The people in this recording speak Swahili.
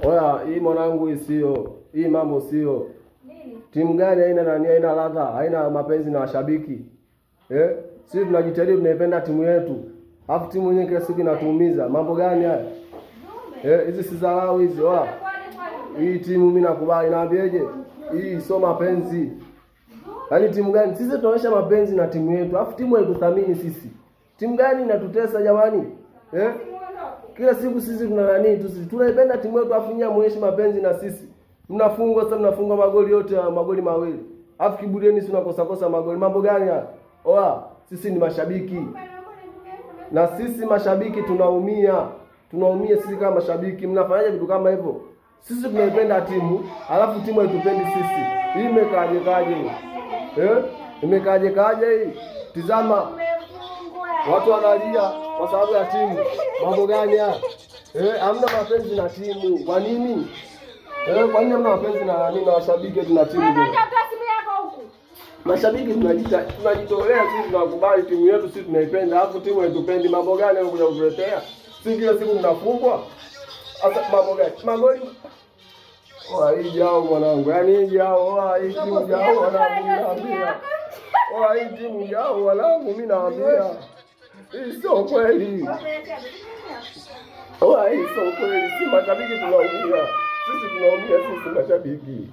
Oya, hii mwanangu hii sio. Hii mambo sio. Nini? Timu gani haina nani, haina ladha, haina mapenzi na washabiki? Sisi tunajitahidi, tunaipenda timu yetu. Alafu timu yenyewe kila siku inatuumiza. Mambo gani haya? Hizi si dharau hizi. Oya. Hii timu mimi nakubali, naambiaje? Hii sio mapenzi. Yaani timu gani? Sisi tunaonyesha mapenzi na timu yetu. Alafu timu haituthamini sisi. Timu gani inatutesa jamani? Kila siku sisi tuna nani tu, sisi tunaipenda timu yetu, afu nyinyi muonyeshe mapenzi na sisi. Mnafungwa sasa, mnafunga magoli yote, magoli mawili. Afu kiburieni si unakosa magoli. Mambo gani haya? Oa, sisi ni mashabiki. Na sisi mashabiki tunaumia. Tunaumia sisi kama mashabiki. Mnafanyaje vitu kama hivyo? Sisi tunaipenda timu, alafu timu haitupendi sisi. Hii imekaje hii? Imekaje hii? Tizama. Watu wanalia kwa sababu ya timu. Mambo gani haya? Hamna mapenzi na timu. Kwa nini? Kwa nini hamna mapenzi na nini na washabiki tuna timu? Mashabiki tunajitolea sisi, tunakubali timu yetu, sisi tunaipenda, alafu timu haitupendi. Mambo gani unakuja kutuletea? Sisi kila siku tunafungwa. Sasa mambo gani? Magoli. Hii jao mwanangu. Yaani hii jao, hii timu jao wanangu naambia. Hii timu jao wanangu mimi naambia. Hii sio kweli. Hii sio kweli. Si mashabiki tunaumia. Sisi tunaumia, sisi mashabiki.